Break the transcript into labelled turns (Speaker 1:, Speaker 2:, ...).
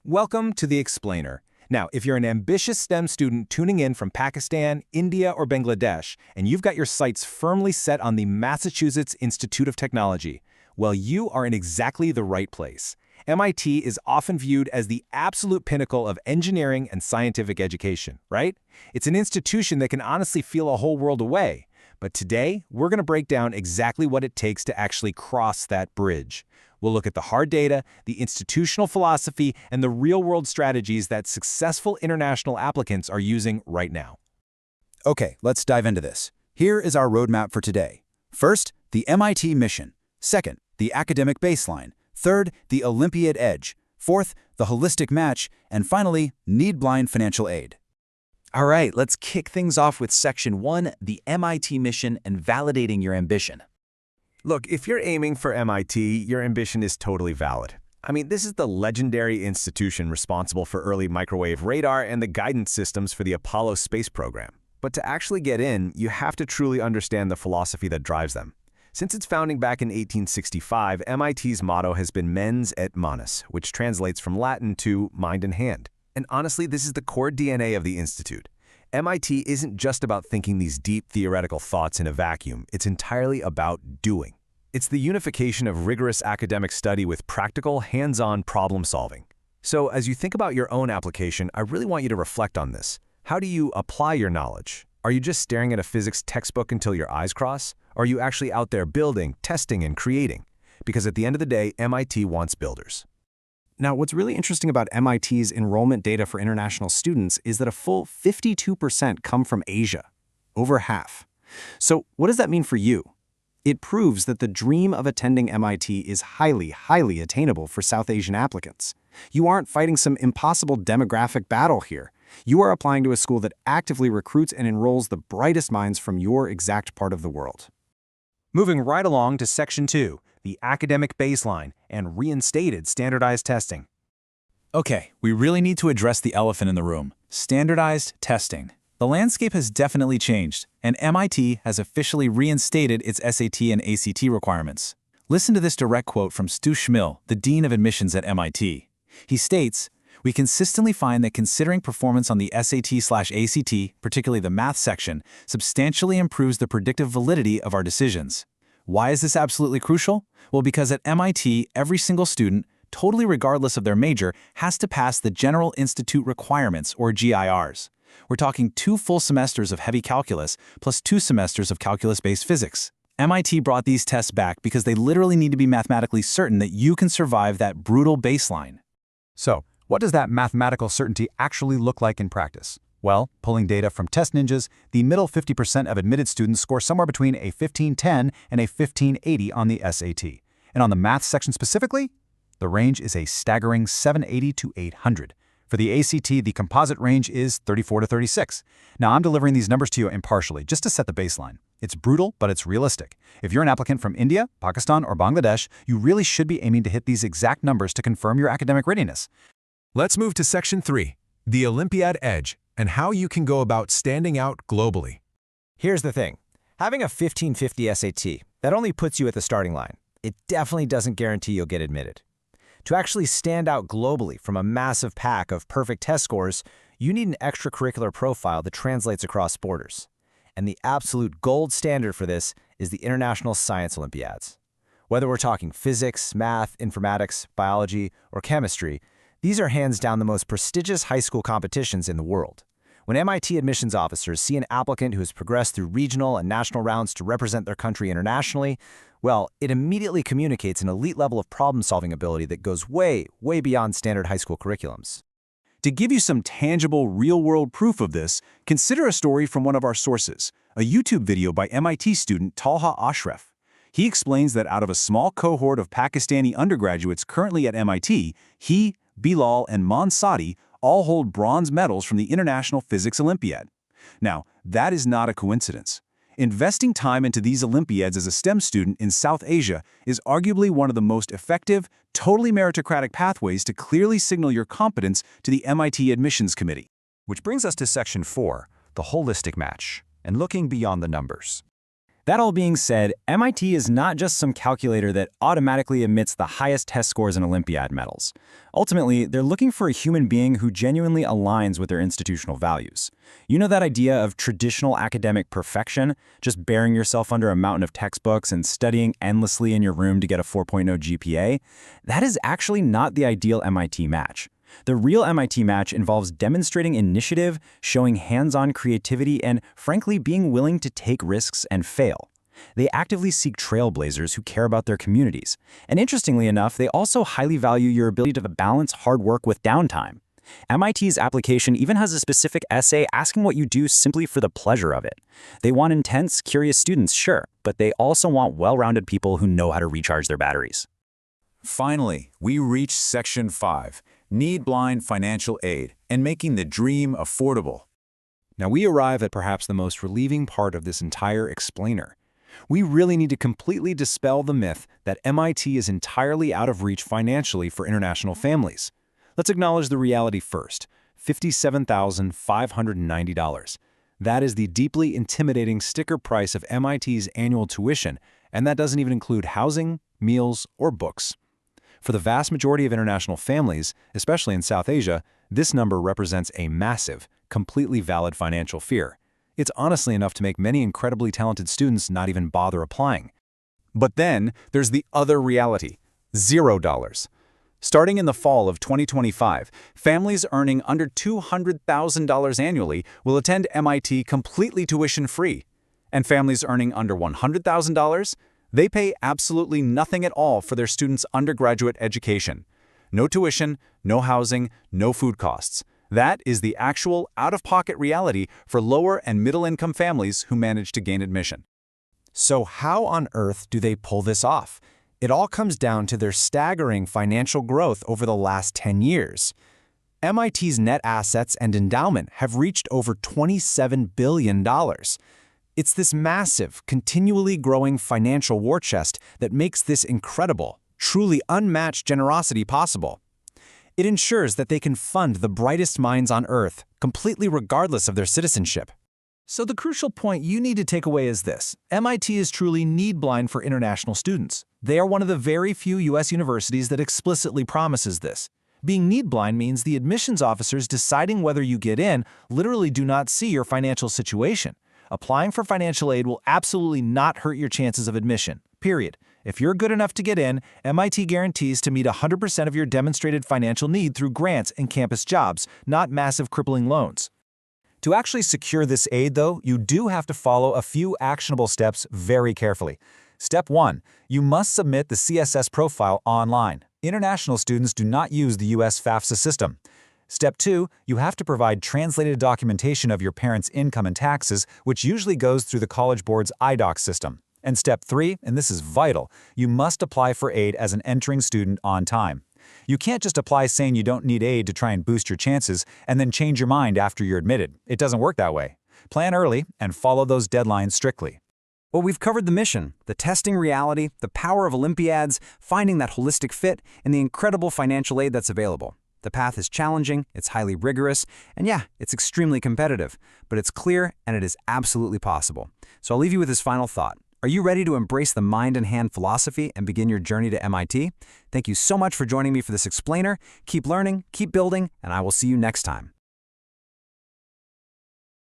Speaker 1: Welcome to The Explainer. Now, if you're an ambitious STEM student tuning in from Pakistan, India, or Bangladesh, and you've got your sights firmly set on the Massachusetts Institute of Technology, well, you are in exactly the right place. MIT is often viewed as the absolute pinnacle of engineering and scientific education, right? It's an institution that can honestly feel a whole world away. But today, we're going to break down exactly what it takes to actually cross that bridge. We'll look at the hard data, the institutional philosophy, and the real-world strategies that successful international applicants are using right now.
Speaker 2: Okay, let's dive into this. Here is our roadmap for today. First, the MIT mission. Second, the academic baseline. Third, the Olympiad edge. Fourth, the holistic match. And finally, need-blind financial aid.
Speaker 3: All right, let's kick things off with Section 1, the MIT mission and validating your ambition.
Speaker 1: Look, if you're aiming for MIT, your ambition is totally valid. I mean, this is the legendary institution responsible for early microwave radar and the guidance systems for the Apollo space program. But to actually get in, you have to truly understand the philosophy that drives them. Since its founding back in 1865, MIT's motto has been mens et manus, which translates from Latin to mind and hand. And honestly, this is the core DNA of the institute. MIT isn't just about thinking these deep theoretical thoughts in a vacuum. It's entirely about doing. It's the unification of rigorous academic study with practical, hands-on problem solving. So as you think about your own application, I really want you to reflect on this. How do you apply your knowledge? Are you just staring at a physics textbook until your eyes cross? Or are you actually out there building, testing, and creating? Because at the end of the day, MIT wants builders.
Speaker 4: Now, what's really interesting about MIT's enrollment data for international students is that a full 52% come from Asia, over half. So what does that mean for you? It proves that the dream of attending MIT is highly, highly attainable for South Asian applicants. You aren't fighting some impossible demographic battle here. You are applying to a school that actively recruits and enrolls the brightest minds from your exact part of the world.
Speaker 1: Moving right along to Section 2, the academic baseline and reinstated standardized testing.
Speaker 2: Okay, we really need to address the elephant in the room: standardized testing. The landscape has definitely changed, and MIT has officially reinstated its SAT and ACT requirements. Listen to this direct quote from Stu Schmill, the Dean of Admissions at MIT. He states, "We consistently find that considering performance on the SAT/ACT, particularly the math section, substantially improves the predictive validity of our decisions." Why is this absolutely crucial? Well, because at MIT, every single student, totally regardless of their major, has to pass the General Institute Requirements, or GIRs. We're talking 2 full semesters of heavy calculus, plus 2 semesters of calculus-based physics. MIT brought these tests back because they literally need to be mathematically certain that you can survive that brutal baseline.
Speaker 5: So, what does that mathematical certainty actually look like in practice? Well, pulling data from Test Ninjas, the middle 50% of admitted students score somewhere between a 1510 and a 1580 on the SAT. And on the math section specifically, the range is a staggering 780 to 800. For the ACT, the composite range is 34 to 36. Now, I'm delivering these numbers to you impartially, just to set the baseline. It's brutal, but it's realistic. If you're an applicant from India, Pakistan, or Bangladesh, you really should be aiming to hit these exact numbers to confirm your academic readiness.
Speaker 6: Let's move to Section 3, the Olympiad edge, and how you can go about standing out globally.
Speaker 3: Here's the thing. Having a 1550 SAT, that only puts you at the starting line. It definitely doesn't guarantee you'll get admitted. To actually stand out globally from a massive pack of perfect test scores, you need an extracurricular profile that translates across borders. And the absolute gold standard for this is the International Science Olympiads. Whether we're talking physics, math, informatics, biology, or chemistry, these are hands down the most prestigious high school competitions in the world. When MIT admissions officers see an applicant who has progressed through regional and national rounds to represent their country internationally, well, it immediately communicates an elite level of problem-solving ability that goes way, way beyond standard high school curriculums.
Speaker 4: To give you some tangible, real-world proof of this, consider a story from one of our sources, a YouTube video by MIT student Talha Ashraf. He explains that out of a small cohort of Pakistani undergraduates currently at MIT, he, Bilal, and Mansadi all hold bronze medals from the International Physics Olympiad. Now, that is not a coincidence. Investing time into these Olympiads as a STEM student in South Asia is arguably one of the most effective, totally meritocratic pathways to clearly signal your competence to the MIT Admissions Committee.
Speaker 5: Which brings us to Section 4, the holistic match, and looking beyond the numbers.
Speaker 3: That all being said, MIT is not just some calculator that automatically emits the highest test scores and Olympiad medals. Ultimately, they're looking for a human being who genuinely aligns with their institutional values. You know that idea of traditional academic perfection, just burying yourself under a mountain of textbooks and studying endlessly in your room to get a 4.0 GPA? That is actually not the ideal MIT match. The real MIT match involves demonstrating initiative, showing hands-on creativity, and frankly, being willing to take risks and fail. They actively seek trailblazers who care about their communities. And interestingly enough, they also highly value your ability to balance hard work with downtime. MIT's application even has a specific essay asking what you do simply for the pleasure of it. They want intense, curious students, sure, but they also want well-rounded people who know how to recharge their batteries.
Speaker 2: Finally, we reach Section 5, Need-Blind Financial Aid, and making the dream affordable.
Speaker 5: Now we arrive at perhaps the most relieving part of this entire explainer. We really need to completely dispel the myth that MIT is entirely out of reach financially for international families. Let's acknowledge the reality first: $57,590. That is the deeply intimidating sticker price of MIT's annual tuition, and that doesn't even include housing, meals, or books. For the vast majority of international families, especially in South Asia, this number represents a massive, completely valid financial fear. It's honestly enough to make many incredibly talented students not even bother applying. But then there's the other reality: $0. Starting in the fall of 2025, families earning under $200,000 annually will attend MIT completely tuition-free. And families earning under $100,000? They pay absolutely nothing at all for their students' undergraduate education. No tuition, no housing, no food costs. That is the actual out-of-pocket reality for lower and middle-income families who manage to gain admission.
Speaker 3: So how on earth do they pull this off? It all comes down to their staggering financial growth over the last 10 years. MIT's net assets and endowment have reached over $27 billion. It's this massive, continually growing financial war chest that makes this incredible, truly unmatched generosity possible. It ensures that they can fund the brightest minds on Earth, completely regardless of their citizenship.
Speaker 7: So the crucial point you need to take away is this: MIT is truly need-blind for international students. They are one of the very few U.S. universities that explicitly promises this. Being need-blind means the admissions officers deciding whether you get in literally do not see your financial situation. Applying for financial aid will absolutely not hurt your chances of admission, period. If you're good enough to get in, MIT guarantees to meet 100% of your demonstrated financial need through grants and campus jobs, not massive crippling loans.
Speaker 5: To actually secure this aid, though, you do have to follow a few actionable steps very carefully. Step 1. You must submit the CSS profile online. International students do not use the US FAFSA system. Step 2. You have to provide translated documentation of your parents' income and taxes, which usually goes through the College Board's IDOC system. And Step 3, and this is vital, you must apply for aid as an entering student on time. You can't just apply saying you don't need aid to try and boost your chances and then change your mind after you're admitted. It doesn't work that way. Plan early and follow those deadlines strictly.
Speaker 3: Well, we've covered the mission, the testing reality, the power of Olympiads, finding that holistic fit, and the incredible financial aid that's available. The path is challenging, it's highly rigorous, and yeah, it's extremely competitive, but it's clear and it is absolutely possible. So I'll leave you with this final thought. Are you ready to embrace the mind and hand philosophy and begin your journey to MIT? Thank you so much for joining me for this explainer. Keep learning, keep building, and I will see you next time.